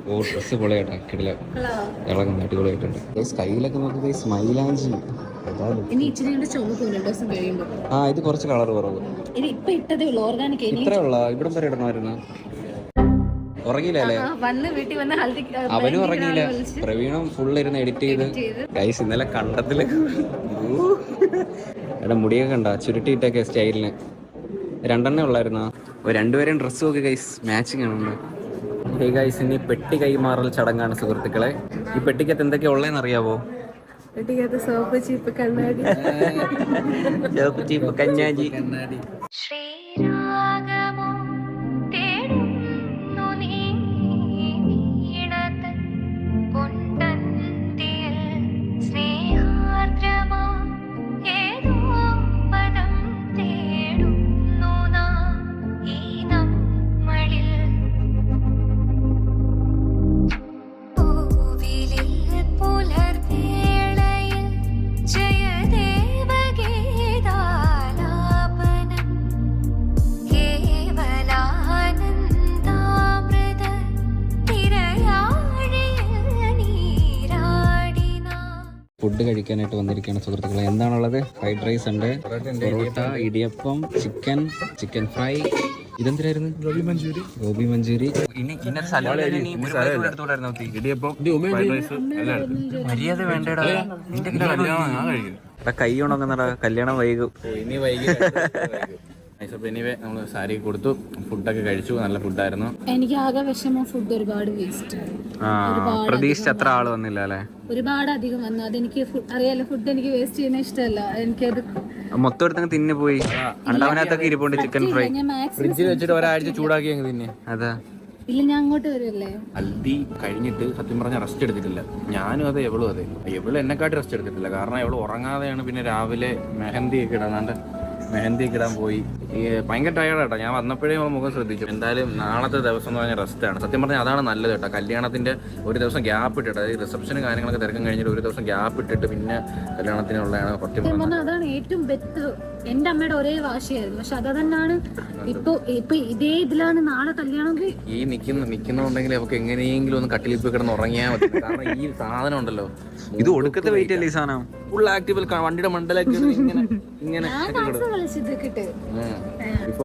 ഓ dress പൊളിയാട്ടാ കിടില ഇളകുന്ന അടിപൊളിയായിട്ടുണ്ട്. സ്കൈലൊക്കെ നോക്കി സ്മൈലാഞ്ചി. ആ ഇത് കുറച്ച് കളർ കുറവ്. ഇത്രേ ഉള്ള ഇവിടം വരെ ഇടണമായിരുന്നു. ഉറങ്ങിയില്ലേ? അവനും ഉറങ്ങിയില്ല. പ്രവീണും ഫുൾ ഇരുന്ന് എഡിറ്റ് ചെയ്ത് ഗൈസ് ഇന്നലെ കണ്ടത്തില് എടാ മുടിയൊക്കെ കണ്ട ചുരുട്ടിയിട്ടൊക്കെ സ്റ്റൈലിന് 2 ഉള്ളായിരുന്നോ? രണ്ടുപേരും ഡ്രസ്സ് നോക്കി ഗൈസ് മാച്ചിങ് ആണ്. ഹേ ഗൈസ് ഇനി പെട്ടി കൈമാറൽ ചടങ്ങാണ് സുഹൃത്തുക്കളെ. ഈ പെട്ടിക്കകത്ത് എന്തൊക്കെയാ ഉള്ളതെന്ന് അറിയാവോ? സോപ്പ് ചീപ്പ് കണ്ണാടി ഫുഡ് കഴിക്കാനായിട്ട് വന്നിരിക്കുകയാണ് സുഹൃത്തുക്കളെ. എന്താണുള്ളത്? ഫ്രൈഡ് റൈസ് ഉണ്ട്, പൊറോട്ട, ഇടിയപ്പം, ചിക്കൻ ഫ്രൈ. ഇതെന്തിനായിരുന്നു? ഗോബി മഞ്ചൂരി. മര്യാദ വേണ്ടടാ. കൈ ഉണങ്ങുന്നടാ. കല്യാണം വൈകും. ഇനി വൈകി നമ്മള് സാരി കൊടുത്തു, ഫുഡൊക്കെ കഴിച്ചു. നല്ല ഫുഡായിരുന്നു. എനിക്ക് ആകെ വിഷമം ഫുഡ് ഒരുപാട് വേസ്റ്റ്. പ്രതീക്ഷിച്ച അത്ര ആള് വന്നില്ല അല്ലെ? ഒരുപാട് അധികം വന്നു. അതെനിക്ക് അറിയാലോ, ഫുഡ് എനിക്ക് വേസ്റ്റ് ചെയ്യുന്ന ഇഷ്ടമല്ല. എനിക്കത് മൊത്തം എടുത്തങ്ങ് തിന്നു പോയി. അണ്ടവനകത്തൊക്കെ ഇരിപ്പുണ്ട് ചിക്കൻ ഫ്രൈ. ഫ്രിഡ്ജിൽ വെച്ചിട്ട് ഒരാഴ്ച ചൂടാക്കി അങ്ങ് തിന്നെ. അതാ ഇല്ല, ഞാൻ അങ്ങോട്ട് വരുമല്ലേ. ഹൽദി കഴിഞ്ഞിട്ട് സത്യം പറഞ്ഞ റെസ്റ്റ് എടുത്തിട്ടില്ല. ഞാനും അതെ, എവളും അതെ. എവള് എന്നെക്കാട്ടി റെസ്റ്റ് എടുത്തിട്ടില്ല. കാരണം എവള് ഉറങ്ങാതെയാണ് പിന്നെ രാവിലെ മെഹന്തിയൊക്കെ ഇടാണ്ട് മെഹന്തിയൊക്കെ ഇടാൻ പോയി. ഭയങ്കര ടയർഡാട്ടോ. ഞാൻ വന്നപ്പോഴേ മുഖം ശ്രദ്ധിച്ചു. എന്തായാലും നാളത്തെ ദിവസം എന്ന് പറഞ്ഞാൽ റെസ്റ്റാണ്. സത്യം പറഞ്ഞാൽ അതാണ് നല്ലത് കേട്ടോ. കല്യാണത്തിന്റെ ഒരു ദിവസം ഗ്യാപ്പ് ഇട്ടിട്ട്, അതായത് റിസപ്ഷനും കാര്യങ്ങളൊക്കെ തിരക്കും കഴിഞ്ഞിട്ട് ഒരു ദിവസം ഗ്യാപ്പ് ഇട്ടിട്ട് പിന്നെ കല്യാണത്തിനുള്ളതാണ് സത്യം പറഞ്ഞാൽ. അതാണ് ഏറ്റവും ബെറ്റർ. എന്റെ അമ്മയുടെ ഒരേ വാശിയായിരുന്നു. പക്ഷെ അത് തന്നെയാണ് ഇപ്പൊ ഇതേ ഇതിലാണ് നാളെ കല്യാണം. ഈ നിക്കുന്നുണ്ടെങ്കിൽ അവർക്ക് എങ്ങനെയെങ്കിലും ഒന്ന് കട്ടിലിപ്പ് കിടന്ന് ഉറങ്ങിയാൽ മതി. കാരണം ഈ സാധനം ഉണ്ടല്ലോ, ഇത് ഒടുക്കത്തെ വെയിറ്റ് അല്ലേ ഈ സാധനം? ഫുൾ ആക്റ്റീവ് വണ്ടിയുടെ മണ്ടലൊക്കെ ഇങ്ങനെ